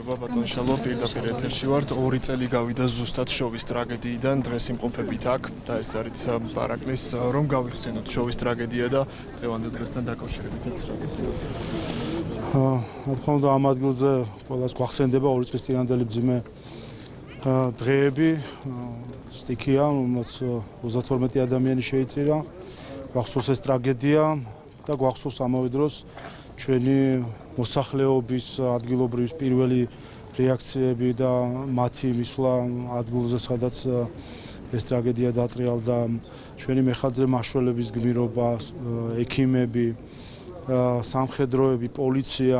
მადლობა ბატონ შალო, პირდაპირ ეთერში ვართ. 2 წელი გავიდა ზუსტად შოვის ტრაგედიიდან, დღეს იმყოფებით აქ და ეს არის ბარაკლის, რომ გავიხსენოთ შოვის ტრაგედია და დღევანდელ დღესთან დაკავშირებითაც რა გეუბნებით. რა თქმა უნდა, ამ ადგილზე ყველას გვახსენდება 2 წლის წინანდელი მძიმე დღეები, სტიქია, რომელსაც 32 ადამიანი შეიწირა. გვახსოვს ეს ტრაგედია და გვახსოვს ამავე დროს ჩვენი მოსახლეობის ადგილობრივი პირველი რეაქციები და მათი მისვლა ადგილზე, სადაც ეს ტრაგედია დატრიალდა, ჩვენი მეხაძე მაშველების გმირობა, ექიმები, სამხედროები, პოლიცია.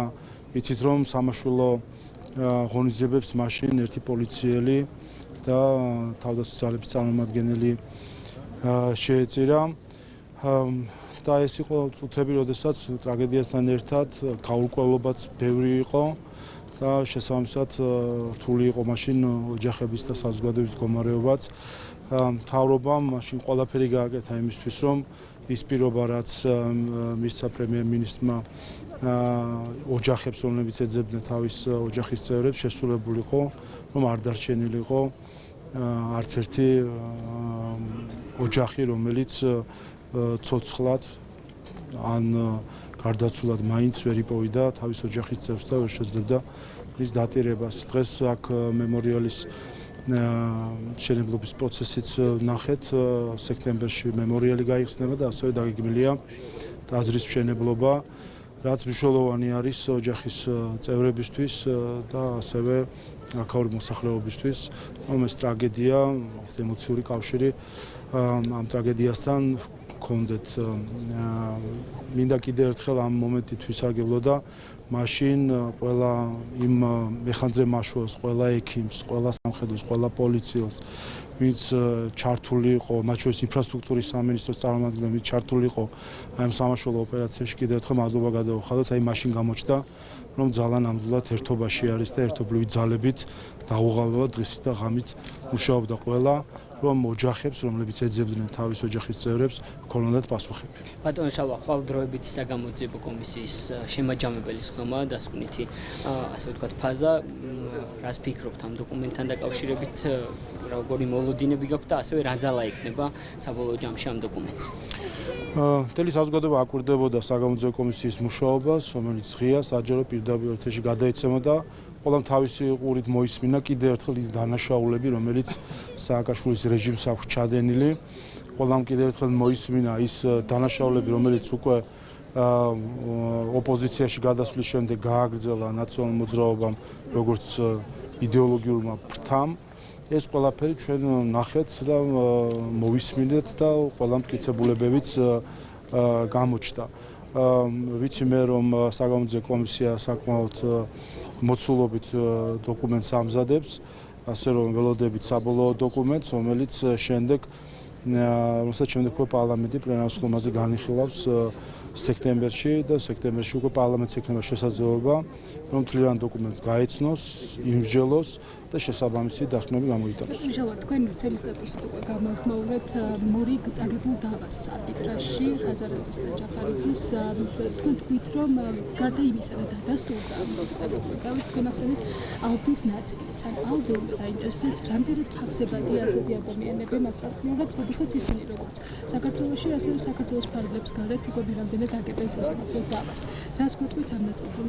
იცით რომ სამაშველო ღონისძიებებს მაშინ ერთი პოლიციელი და თავდაცვის ძალების წარმომადგენელი შეეწირა. და ეს იყო წუთები, როდესაც ტრაგედიასთან ერთად გაურკვევლობაც ბევრი იყო და შესაბამისად რთული იყო მაშინ ოჯახების და საზოგადოების მდგომარეობაც. მთავრობამ მაშინ ყველაფერი გააკეთა იმისთვის, რომ ის პირობა, რაც მისცა პრემიერ-მინისტრმა ოჯახებს, რომლებიც ეძებდნენ თავის ოჯახის წევრებს, შესრულებულიყო, რომ არ დარჩენილიყო არც ერთი ოჯახი, რომელიც ცოცხლად ან გარდაცვლად მაინც ვერ იპოვიდა თავის ოჯახის წევრს და ვერ შეძლებდა მის დატირებას. დღეს აქ მემორიალის მშენებლობის პროცესიც ნახეთ, სექტემბერში მემორიალი გაიხსნება და ასევე დაგეგმილია ტაძრის მშენებლობა, რაც მნიშვნელოვანი არის ოჯახის წევრებისთვის და ასევე აქაური მოსახლეობისთვის, რომ ეს ტრაგედია, ემოციური კავშირი ამ ტრაგედიასთან გქონდეთ. მინდა კიდევ ერთხელ ამ მომენტით ვისარგებლო და მაშინ ყველა იმ მეხანძე მაშველს, ყველა ექიმს, ყველა სამხედროს, ყველა პოლიციელს, ვინც ჩართული იყო, მათ შორის ინფრასტრუქტურის სამინისტროს წარმომადგენლები, ვინც ჩართული იყო აი ამ სამაშველო ოპერაციაში, კიდევ ერთხელ მადლობა გადავუხადოთ. აი მაშინ გამოჩნდა, რომ ძალა ნამდვილად ერთობაში არის და ერთობლივი ძალებით დაუღალავად დღისით და ღამით მუშაობდა ყველა, რომ ოჯახებს, რომლებიც ეძებდნენ თავის ოჯახის წევრებს, ჰქონდათ პასუხები. ბატონ შალვა, ხვალ დროებითი საგამოძიებო კომისიის შემაჯამებელი ხდომა დასკვნითი, ასე ვთქვათ, ფაზა, რას ფიქრობთ ამ დოკუმენტთან დაკავშირებით, როგორი მოლოდინები გაქვთ და ასევე რა ძალა ექნება საბოლოო ჯამში ამ დოკუმენტს? მთელი საზოგადოება აკვირდებოდა საგამოძიებო კომისიის მუშაობას, რომელიც ღია, საჯარო პირდაპირ ეთერში გადაიცემა და ყველამ თავისი ყურით მოისმინა კიდევ ერთხელ ის დანაშაულები, რომელიც სააკაშვილის რეჟიმს აქვს ჩადენილი. ყველამ კიდევ ერთხელ მოისმინა ის დანაშაულები, რომელიც უკვე ოპოზიციაში გადასვლის შემდეგ გააგრძელა ნაციონალურ მოძრაობამ, როგორც იდეოლოგიურმა ფრთამ. ეს ყველაფერი ჩვენ ნახეთ და მოვისმინეთ და ყველა მტკიცებულებებიც გამოჩნდა. ვიცი მე რომ საგამოძიებო კომისია საკმაოდ მოცულობით დოკუმენტს ამზადებს, ასე რომ ველოდებით საბოლოო დოკუმენტს, რომელიც შემდეგ უკვე პარლამენტი პლენარულ სხდომაზე განიხილავს სექტემბერში და სექტემბერში უკვე პარლამენტს ექნება შესაძლებლობა, რომ თლიან დოკუმენტს გაეცნოს, იმსჯელოს და შესაბამისი დასკვნები გამოიტანოს. შალვა, თქვენ ვრცელი სტატუსით უკვე გამოეხმაურეთ მორიგ წაგებულ დავას არბიტრაჟში ხაზარაძის და ჯახარიძის. თქვენ თქვით, რომ გარდა იმისა, რომ დადასტურდა წაგებულ დავით, თქვენ ახსენეთ ალბის ნაწილიც. ან ალბი უნდა დაინტერესდეს, რამდენად თავსებადია ასეთი ადამიანები, მათ პარტნიორად, როდესაც ისინი როგორც საქართველოში, ასევე საქართველოს ფარგლებს გარეთ უკვე რამდენად აგებენ სასამართლო დავას. რას გვეტყვით ამ ნაწილთან?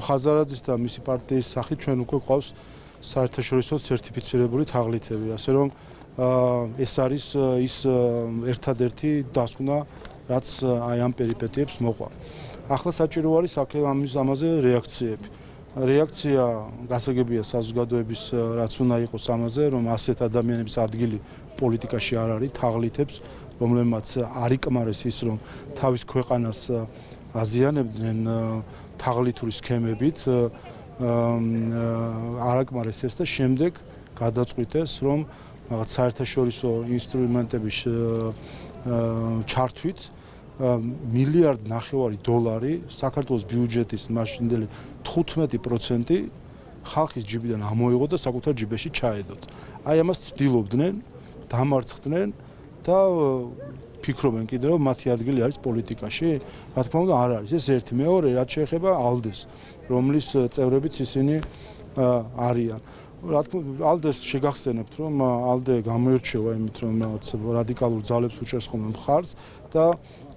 ხაზარაძის და მისი პარტიის სახით ჩვენ უკვე ყავს საერთაშორისო სერტიფიცირებული თაღლითები, ასე რომ ეს არის ის ერთადერთი დასკვნა, რაც აი ამ პერიპეტიებს მოყვა. ახლა საჭირო არის ამაზე რეაქციები. რეაქცია გასაგებია საზოგადოების რაც უნდა იყოს ამაზე, რომ ასეთ ადამიანების ადგილი პოლიტიკაში არ არის, თაღლითებს, რომლებმაც არ იკმარეს ის, რომ თავის ქვეყანას აზიანებდნენ თაღლითური სქემებით, არ აკმარეს ეს და შემდეგ გადაწყვიტეს, რომ რაღაც საერთაშორისო ინსტრუმენტების ჩართვით $1.5 მილიარდი საქართველოს ბიუჯეტის მაშინდელი 15% ხალხის ჯიბიდან ამოიღო და საკუთარ ჯიბეში ჩაედოთ. აი ამას ცდილობდნენ, დამარცხდნენ და ფიქრობენ კიდე რომ მათი ადგილი არის პოლიტიკაში? რა თქმა უნდა არ არის. ეს ერთი. მეორე, რაც შეეხება ალდეს, რომლის წევრებიც ისინი არიან. რა თქმა უნდა, ალდეს შეგახსენებთ, რომ ალდე გამოირჩევა იმით, რომ რადიკალურ ძალებს უჭერს ხოლმე მხარს და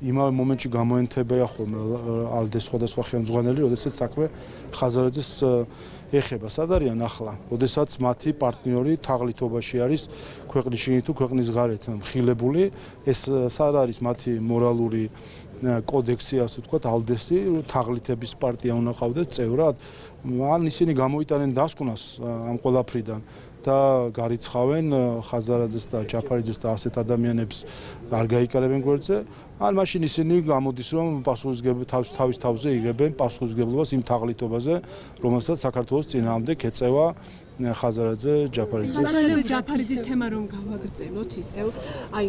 იმავე მომენტში გამოენთებია ხოლმე ალდეს სხვადასხვა ხელმძღვანელი, როდესაც საქმე ხაზარაძეს ეხება. სად არიან ახლა? როდესაც მათი პარტნიორი თაღლითობაში არის ქვეყნის შიგნით თუ ქვეყნის გარეთ მხილებული, ეს სად არის მათი მორალური კოდექსი, ასე ვთქვათ, ალდესი, თაღლითების პარტია უნდა ყავდეს წევრად. ან ისინი გამოიტანენ დასკვნას ამ ყველაფრიდან და გარიცხავენ ხაზარაძეს და ჯაფარიძეს და ასეთ ადამიანებს არ გაიკარებენ გვერდზე, ან მაშინ ისინი გამოდის რომ თავის თავზე იღებენ პასუხისმგებლობას იმ თაღლითობაზე, რომელსაც საქართველოს წინააღმდეგ ეწევა ხაზარაძე ჯაფარიძე. ხაზარაძე ჯაფარიძის თემა რომ გავაგრძელოთ ისევ, აი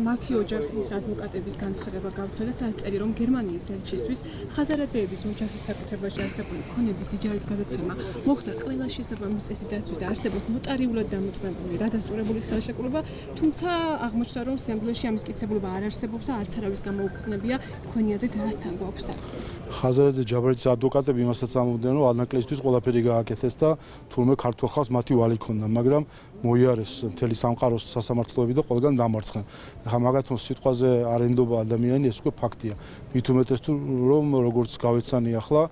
მათი ოჯახის ადვოკატების განცხადება გავცნო და სადაც წერი რომ გერმანიის ელჩისთვის ხაზარაძეების ოჯახის საკუთრებაში არსებული ქონების იჯარით გადაცემა მოხდა ყველა შესაბამის წესით დაცვის და არსებობს ნოტარიულად დამოწმებული დადასტურებული ხელშეკრულება, თუმცა აღმოჩნდა რომ სინამდვილეში ამის მტკიცებულება არ არსებობს და არც არავის გამოუქვეყნებია ქონიაზე დრასთან გვაქვს საქმე. ხაზარაძე ჯაფარიძის ადვოკატები იმასაც ამბობდნენ რომ ალნაკლისთვის ყველაფერი გააკეთეს და თურმე ქართულ ხალხს მათი ვალი ქონდა, მაგრამ მოიარეს მთელი სამყაროს სასამართლოები და ყველგან დამარცხენ. ახლა მაგათო სიტყვაზე არენდობა ადამიანი ეს უკვე ფაქტია. მით უმეტეს თუ რომ როგორც გავეცანი ახლა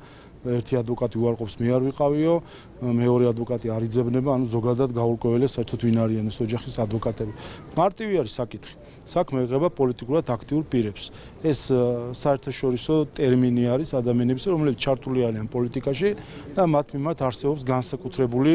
ერთი ადვოკატი უარყოფს მე არ ვიყავიო, მეორე ადვოკატი არ იძებნება, ანუ ზოგადად გაურკვეველია საერთოდ ვინ არიან ეს ოჯახის ადვოკატები. მარტივი არის საკითხი. საქმე ეხება პოლიტიკურად აქტიურ პირებს. ეს საერთაშორისო ტერმინი არის ადამიანების, რომლებიც ჩართული არიან პოლიტიკაში და მათ მიმართ არსებობს განსაკუთრებული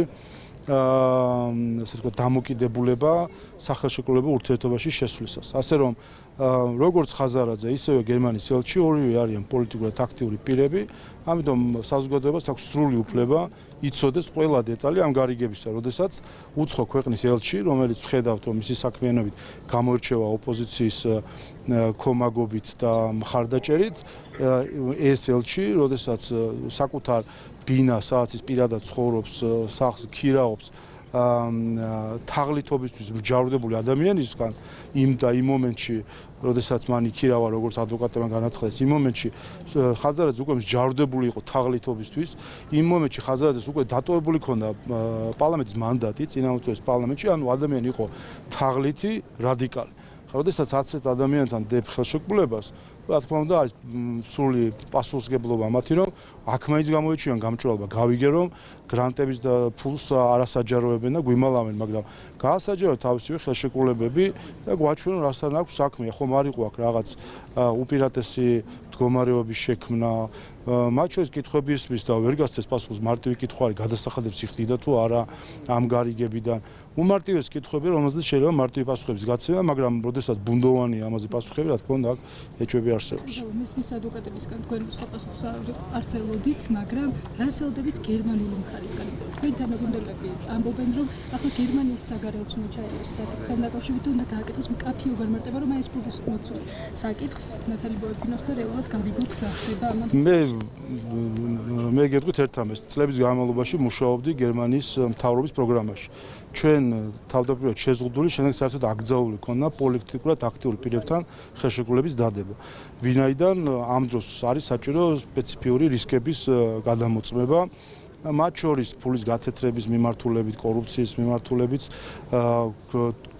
ასე ვთქვათ დამოკიდებულება სახელშეკრულებულ ურთიერთობაში შესვლისას. ასე რომ როგორც ხაზარაძე, ისევე გერმანიის ელჩი ორივე არიან პოლიტიკურად აქტიური პირები, ამიტომ საზოგადოებას აქვს სრული უფლება იცოდეს ყველა დეტალი ამ გარიგებისა, როდესაც უცხო ქვეყნის ელჩი, რომელიც ვხედავთ, რომ მისი საქმიანობით გამოირჩევა ოპოზიციის კომაგობით და მხარდაჭერით, ეს ელჩი, როდესაც საკუთარ ბინას, სადაც ის პირადად ცხოვრობს, სახლს ქირაობს, თაღლითობისთვის მჯავრდებული ადამიანისგან იმ მომენტში, როდესაც მან იქირავა როგორც ადვოკატებმა განაცხადეს, იმ მომენტში ხაზარაძე უკვე მჯავრდებული იყო თაღლითობისთვის, იმ მომენტში ხაზარაძეს უკვე დატოვებული ქონდა პარლამენტის მანდატი, წინააღმდეგ პარლამენტში, ანუ ადამიანი იყო თაღლითი, რადიკალი. როდესაც ასეთ ადამიანთან დებ ხელშეკრულებას, რა თქმა უნდა არის სრული პასუხისმგებლობა მათი, რომ აქ მაინც გამოიჩიან გამჭვირვალობა, გავიგე რომ გრანტების და ფულს არასაჯაროებენ და გვიმალავენ, მაგრამ გაასაჯაროეთ თავისივე ხელშეკრულებები და გვაჩვენონ რასთან აქვს საქმე. ხომ არ იყო აქ რაღაც უპირატესი მდგომარეობის შექმნა, მათ შორის კითხვები ისმის და ვერ გასცეს პასუხს, მარტივი კითხვა არის, გადასახადებს იხდიდა თუ არა ამ გარიგებიდან. უმარტივეს კითხვები, რომელზეც შეიძლება მარტივი პასუხების გაცემა, მაგრამ როდესაც ბუნდოვანია ამაზე პასუხები, რა თქმა უნდა, აქ ეჭვები არსებობს. მის ადვოკატებისგან თქვენ სხვა პასუხს არც არ მოდით, მაგრამ რას ელოდებით გერმანული მხარისგან? თქვენ თანაგუნდელები ამბობენ, რომ ახლა გერმანიის საგარეო ცნობიერების საკითხთან დაკავშირებით უნდა გააკეთოს მკაფიო განმარტება, რომ ეს პრობლემის მოცული საკითხს ნათალი ბოეფინოს და რეალურად გავიგოთ რა ხდება ამან. მე გეტყვით ერთამეს, წლების განმავლობაში მუშაობდი გერმანიის მთავრობის პროგრამაში. ჩვენ თავდაპირველად შეზღუდული, შემდეგ საერთოდ აკრძალული ქონდა პოლიტიკურად აქტიური პირებთან ხელშეკრულების დადება. ვინაიდან ამ დროს არის საჭირო სპეციფიური რისკების გადამოწმება, მათ შორის ფულის გათეთრების მიმართულებით, კორუფციის მიმართულებით,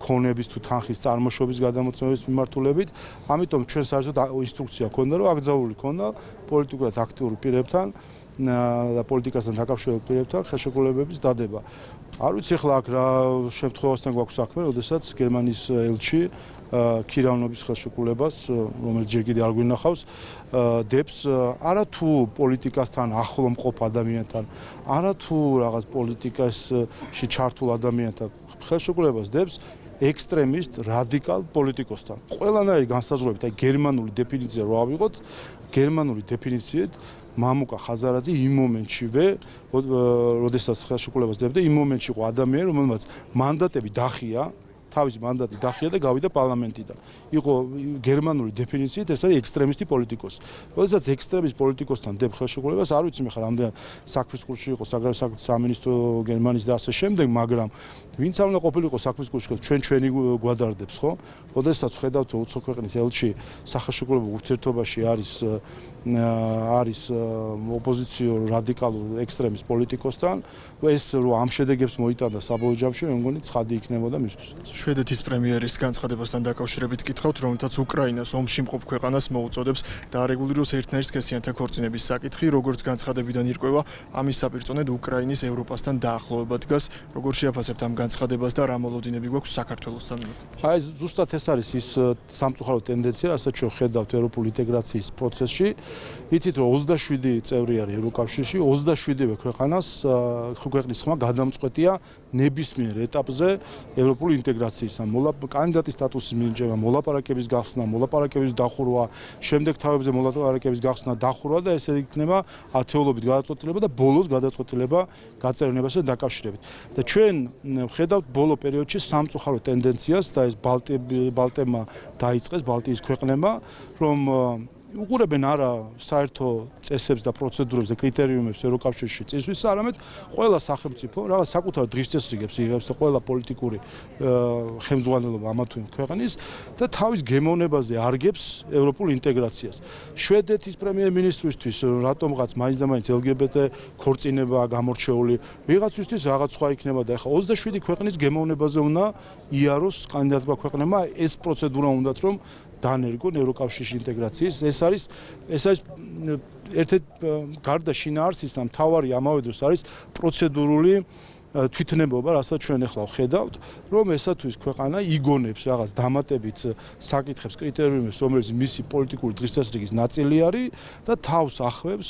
ქონების თუ თანხის წარმოშობის გადამოწმების მიმართულებით, ამიტომ ჩვენ საერთოდ ინსტრუქცია ქონდა, რომ აკრძალული ქონდა პოლიტიკურად აქტიური პირებთან და პოლიტიკასთან დაკავშირებულ პირებთან ხელშეკრულებების დადება. არ ვიცი ახლა აქ რა შემთხვევასთან გვაქვს საქმე, როდესაც გერმანიის ელჩი ქირავნობის ხელშეკრულებას, რომელიც ჯერ კიდევ არ გვინახავს, დებს არათუ პოლიტიკასთან ახლო მყოფ ადამიანთან, არათუ რაღაც პოლიტიკაში ჩართულ ადამიანთან ხელშეკრულებას დებს ექსტრემისტ, რადიკალ პოლიტიკოსთან. ყველანაირი განსაზღვრებით, აი გერმანული დეფინიცია რო ავიღოთ, გერმანული დეფინიციით მამუკა ხაზარაძე იმ მომენტშივე, როდესაც ხელშეკრულებას დებდა, იმ მომენტში იყო ადამიანი, რომელმაც მანდატები დახია თავისი მანდატი დახია და გავიდა პარლამენტიდან. იყო გერმანული დეფინიციით ეს არის ექსტრემისტი პოლიტიკოსი. როდესაც ექსტრემისტ პოლიტიკოსთან დებ ხელშეკრულებას არ ვიცი მე ხარ ამდენ საქმის კურსში იყო საგარეო საქმეთა სამინისტრო გერმანიის და ასე შემდეგ, მაგრამ ვინც არ უნდა ყოფილიყო საქმის კურსში, ჩვენი გვადარდებს, ხო? როდესაც ხედავთ რომ უცხო ქვეყნის ელჩი სახელმწიფო ურთიერთობაში არის ოპოზიციო რადიკალურ ექსტრემისტ პოლიტიკოსთან, ეს რომ ამ შედეგებს მოიტანდა საბოლოო ჯამში, მე მგონი ცხადი იქნებოდა მისთვის. შვედეთის პრემიერის განცხადებასთან დაკავშირებით კითხავთ, რომელთაც უკრაინას ომში მყოფ ქვეყანას მოუწოდებს დაარეგულიროს ერთნაირი სქესიანთა ქორწინების საკითხი, როგორც განცხადებიდან ირკვევა, ამის საპირწონედ უკრაინის ევროპასთან დაახლოვება დგას. როგორ შეაფასებთ ამ განცხადებას და რა მოლოდინები გვაქვს საქართველოსთან? აი ზუსტად ეს არის ის სამწუხარო ტენდენცია, რასაც ჩვენ ხედავთ ევროპული ინტეგრაციის პროცესში. იცით რომ 27 წევრი არის ევროკავშირში, 27-ვე ქვეყნის ხმა გადამწყვეტია ნებისმიერ ეტაპზე ევროპული ინტეგრაციის ან კანდიდატის სტატუსის მინიჭება, მოლაპარაკების გახსნა, მოლაპარაკების დახურვა, შემდეგ თავებზე მოლაპარაკების გახსნა, დახურვა და ესე იქნება ათეულობით გადაწყვეტილება და ბოლოს გადაწყვეტილება გაწევრიანებასთან დაკავშირებით. და ჩვენ ხედავთ ბოლო პერიოდში სამწუხარო ტენდენციას და ეს ბალტემა დაიწყეს ბალტიის ქვეყნებმა, რომ უყურებენ არა საერთო წესებს და პროცედურებს და კრიტერიუმებს ევროკავშირში წესვის, არამედ ყველა სახელმწიფო რაღაც საკუთარ დღის წესრიგებს იღებს და ყველა პოლიტიკური ხელმძღვანელობა ამა თუ იმ ქვეყნის და თავის გემოვნებაზე არგებს ევროპულ ინტეგრაციას. შვედეთის პრემიერ-მინისტრისთვის რატომღაც მაინც და მაინც LGBT ქორწინებაა გამორჩეული, ვიღაცისთვის რაღაც სხვა იქნება და ახლა 27 ქვეყნის გემოვნებაზე უნდა იაროს კანდიდატმა ქვეყნებმა ეს პროცედურა უნდათ რომ დანერგონ ევროკავშირში ინტეგრაციის. ეს არის ერთ-ერთი გარდა შინაარსის და მთავარი ამავე დროს არის პროცედურული თვითნებობა, რასაც ჩვენ ახლა ვხედავთ, რომ ესათვის ქვეყანა იგონებს რაღაც დამატებით საკითხებს, კრიტერიუმებს, რომელიც მისი პოლიტიკური დღესდღეობის ნაწილი არის და თავს ახვებს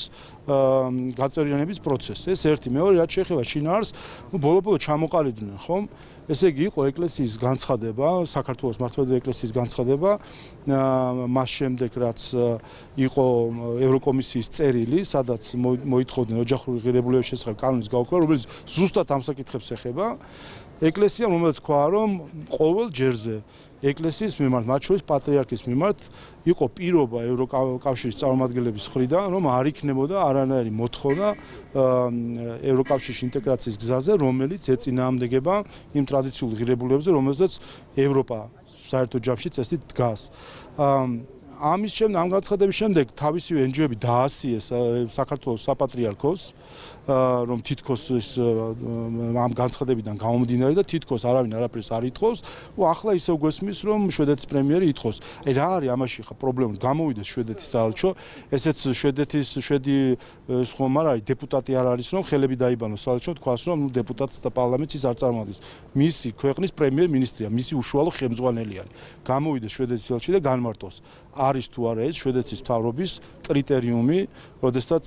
გაწევრიანების პროცესს. ეს ერთი, მეორე, რაც შეეხება შინაარსს, ბოლო-ბოლო ჩამოყალიბდნენ, ხომ? ესე იგი იყო ეკლესიის განცხადება, საქართველოს მართლმადიდებელი ეკლესიის განცხადება, მას შემდეგ რაც იყო ევროკომისიის წერილი, სადაც მოითხოვდნენ ოჯახური ღირებულებების შესახებ კანონის გაუქმება, რომელიც ზუსტად ამ საკითხებს ეხება. ეკლესია რომელიც თქვა, რომ ყოველ ჯერზე ეკლესიის მიმართ, მათ შორის პატრიარქის მიმართ იყო პირობა ევროკავშირის წარმომადგენლების მხრიდან, რომ არ იქნებოდა არანაირი მოთხოვნა ევროკავშირის ინტეგრაციის გზაზე, რომელიც ეწინააღმდეგება იმ ტრადიციულ ღირებულებებზე, რომელზეც ევროპა საერთო ჯამში წესით დგას. ამის შემდეგ, ამ განცხადების შემდეგ თავისივე NGO-ები დაასიეს საქართველოს საპატრიარქოს, რომ თითქოს ამ განცხადებიდან გამომდინარე და თითქოს არავინ არაფერს არ ითხოვს. ახლა ისევ გვესმის, რომ შვედეთის პრემიერი ითხოვს. რა არის ამაში ხა პრობლემა? გამოვიდეს შვედეთის საელჩო, ესეც შვედი ხომ არ არის დეპუტატი არ არის, რომ ხელები დაიბანოს საელჩო, თქვას რომ დეპუტატს და პარლამენტს ის არ წარმოადგენს. მისი ქვეყნის პრემიერ-მინისტრია, მისი უშუალო ხელმძღვანელი არის. გამოვიდეს შვედეთის საელჩი და განმარტოს. არის თუ არა ეს შვედეთის მთავრობის კრიტერიუმი, როდესაც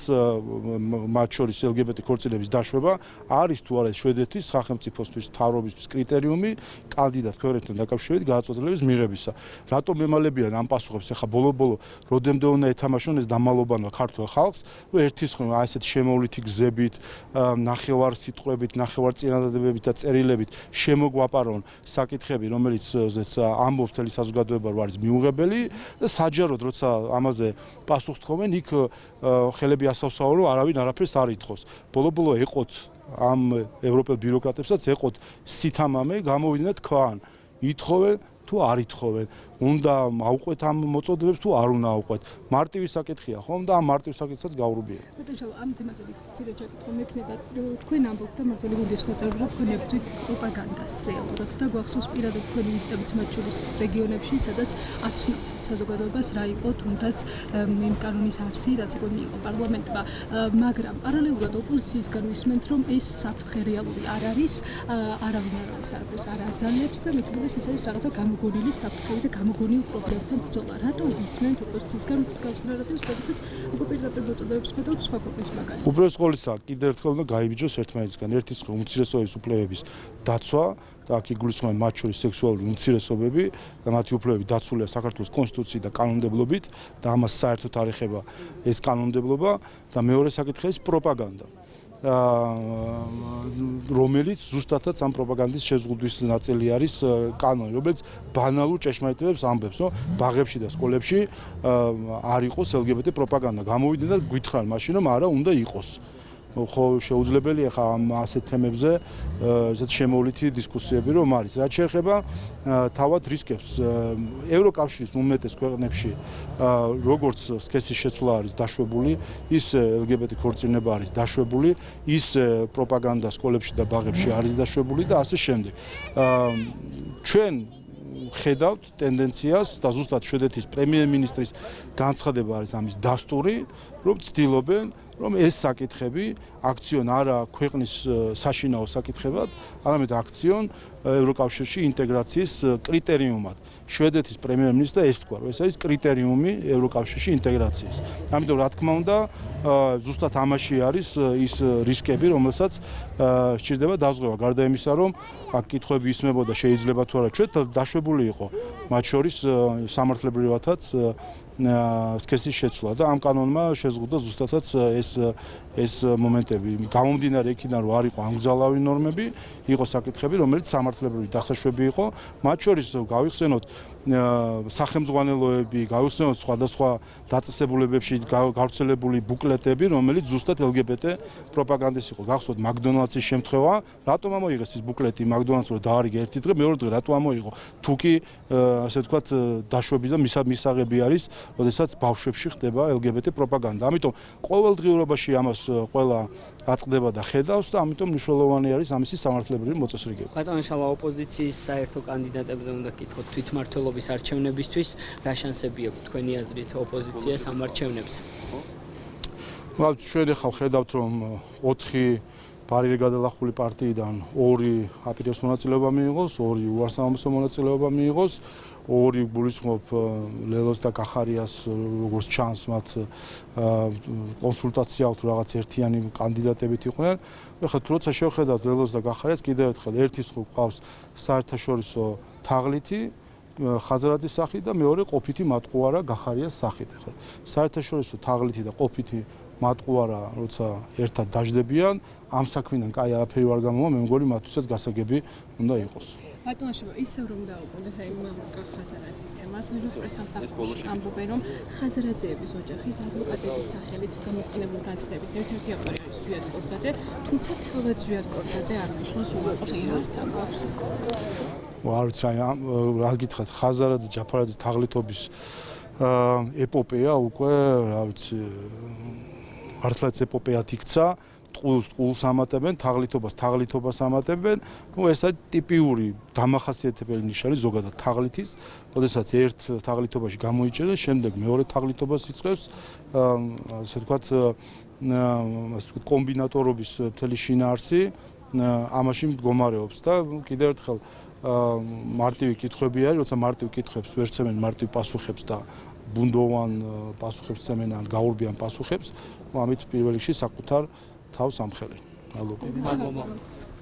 მათ შორის LGBT ქორწინების დაშვება, არის თუ არა ეს შვედეთის სახელმწიფოსთვის მთავრობისთვის კრიტერიუმი კანდიდატ ქვეყნებთან დაკავშირებით გადაწყვეტილების მიღებისა. რატომ ემალებიან ამ პასუხებს ახლა ბოლო-ბოლო, როდემდე უნდა ეთამაშონ ეს დამალობანვა ქართულ ხალხს, რომ ერთის ხომ ასეთ შემოვლითი გზებით, ნახევარ სიტყვებით, ნახევარ წინადადებებით და წერილებით შემოგვაპარონ საკითხები, რომელიც ამბობს მთელი საზოგადოება რომ არის მიუღებელი და საჯაროდ როცა ამაზე პასუხს თხოვენ, იქ ხელები ასავსაო, რომ არავინ არაფერს არ ითხოვს. ბოლო-ბოლო ეყოთ ამ ევროპელ ბიუროკრატებსაც ეყოთ სითამამე, გამოვიდნენ თქვან, ითხოვენ თუ არ ითხოვენ, უნდა აუყვეთ ამ მოწოდებებს თუ არ უნდა აუყვეთ. მარტივი საკითხია, ხომ და ამ მარტივ საკითხსაც გაურბია. ბატონო, ამ თემაზე ცირე ჩაკითხვა მექნება, თქვენ ამბობთ და მართალი გუნდის მოწვევის რომ თქვენ ებრძვით პროპაგანდას რეალურად და გვახსოვს პირადად თქვენი ვიზიტებით მათ შორის რეგიონებში, სადაც აცნობთ საზოგადოებას რა იყო თუნდაც იმ კანონის არსი, რაც იყო მიიღო პარლამენტმა, მაგრამ პარალელურად ოპოზიციისგან ვისმენთ, რომ ეს საფრთხე რეალური არ არის, არავინ არაფერს არ აძალებს და მით უმეტეს ეს არის რაღაცა გამოგონილი საფრთხე და გამოგონილ პრობლემებთან ბრძოლა. რატომ ვისმენთ ოპოზიციისგან ის გაუცნარადოს, როდესაც უკვე პირდაპირ მოწოდებებს ხედავთ სხვა ქვეყნის მაგალითად. უბრალოდ ყოველისა კიდევ ერთხელ უნდა გაიბიჯოს ერთმანეთისგან. ერთის უმცირესობების უფლებების დაცვა და აქ იგულისხმება მათ შორის სექსუალური უმცირესობები და მათი უფლებები დაცულია საქართველოს კონსტიტუციით და კანონმდებლობით და ამას საერთოდ არ ეხება ეს კანონმდებლობა და მეორე საკითხი არის პროპაგანდა. რომელიც ზუსტადაც ამ პროპაგანდის შეზღუდვის ნაწილი არის კანონი, რომელიც ბანალურ ჭეშმარიტებებს ამბობს, რომ ბაღებში და სკოლებში არ იყოს LGBT პროპაგანდა. გამოვიდნენ და გვითხრან მაშინ, რომ არა, უნდა იყოს. ხო შეუძლებელია ხა ამ ასეთ თემებზე ესეთ შემოვლითი დისკუსიები რომ არის. რაც შეეხება თავად რისკებს ევროკავშირის უმეტეს ქვეყნებში როგორც სქესის შეცვლა არის დაშვებული, ის LGBT ქორწინება არის დაშვებული, ის პროპაგანდა სკოლებში და ბაღებში არის დაშვებული და ასე შემდეგ. ჩვენ ხედავთ ტენდენციას და ზუსტად შვედეთის პრემიერ-მინისტრის განცხადება არის ამის დასტური, რომ ცდილობენ რომ ეს საკითხები აქციონ არა ქვეყნის საშინაო საკითხებად, არამედ აქციონ ევროკავშირში ინტეგრაციის კრიტერიუმად. შვედეთის პრემიერ-მინისტრმა ეს თქვა, რომ ეს არის კრიტერიუმი ევროკავშირში ინტეგრაციის. ამიტომ რა თქმა უნდა, ზუსტად ამაში არის ის რისკები, რომელსაც სჭირდება დაზღვევა. გარდა იმისა, რომ აქ კითხვები ისმებოდა შეიძლება თუ არა ჩვენ დაშვებული იყო, მათ შორის სამართლებრივადაც სქესის შეცვლა და ამ კანონმა შეზღუდა ზუსტადაც ეს მომენტები. გამომდინარე იქიდან, რომ არ იყო ამგზალავი ნორმები, იყო საკითხები, რომელიც სამართლებრივი დასაშვები იყო, მათ შორის გავიხსენოთ სახელმძღვანელოები, გავიხსენოთ სხვადასხვა დაწესებულებებში გავრცელებული ბუკლეტები, რომელიც ზუსტად LGBT პროპაგანდის იყო. გახსოვთ მაკდონალდსის შემთხვევა, რატომ ამოიღეს ის ბუკლეტი მაკდონალდსმა დაარიგა ერთი დღე, მეორე დღე რატომ ამოიღო? თუ კი ასე ვთქვათ დაშვები და მისაღები არის, როდესაც ბავშვებში ხდება LGBT პროპაგანდა. ამიტომ ყოველდღიურობაში ამას ყველა აწყდება და ხედავს და ამიტომ მნიშვნელოვანი არის ამისი სამართლებრივი მოწესრიგება. ბატონო შავა ოპოზიციის საერთო კანდიდატებზე უნდა გითხოთ თვითმმართველობის არჩევნებისთვის რა შანსები აქვს თქვენი აზრით ოპოზიციას ამ არჩევნებზე? ჩვენ ახლა ხედავთ რომ 4 ბარიერე გადალახული პარტიიდან 2 აპირებს მონაწილეობა მიიღოს, 2 უარსამომსო მონაწილეობა მიიღოს, 2 გულისხმობ ლელოს და კახარიას როგორც ჩანს მათ კონსულტაცია აქვს რაღაც ერთიანი კანდიდატებით იყვნენ. ეხლა თუ როცა შევხედავთ ლელოს და კახარიას კიდევ ერთხელ ერთის ყავს საერთაშორისო თაღლითი ხაზარაძის სახით და მეორე ყოფითი მატყუარა გახარიას სახით. ეხლა საერთაშორისო თაღლითი და ყოფითი მატყუარა როცა ერთად დაждდებიან, ამ საქმიდან კაი არაფერი ვერ გამოვა, მე მგონი მათთვისაც გასაგები უნდა იყოს. ბატონო შება ისევ რომ დაუყოვნეთ აი ხაზარაძის თემას, ვირუს პრესამ საფუძვლად ამბობენ რომ ხაზარაძეების ოჯახის ადვოკატების სახელით გამოყენებული განცხადების ერთ-ერთი ავტორი არის ზვიად კორძაძე, თუმცა თავად ზვიად კორძაძე არ ნიშნავს უარყოფს რასთან აქვს. არ ვიცი, რა გითხრათ, ხაზარაძე ჯაფარაძის თაღლითობის ეპოპეა უკვე, რა ვიცი, მართლაც ეპოპეად იქცა. ტყულს ამატებენ, თაღლითობას ამატებენ. ეს არის ტიპიური დამახასიათებელი ნიშანი ზოგადად თაღლითის, როდესაც ერთ თაღლითობაში გამოიჭერენ, შემდეგ მეორე თაღლითობას იწყებს, ასე ვთქვათ, კომბინატორობის მთელი შინაარსი ამაში მდგომარეობს და კიდევ ერთხელ მარტივი კითხვები არის, როცა მარტივ კითხვებს ვერ ცემენ მარტივ პასუხებს და ბუნდოვან პასუხებს ცემენ ან გაურბიან პასუხებს, ამით პირველ რიგში საკუთარ თავს ამხელენ. მადლობა.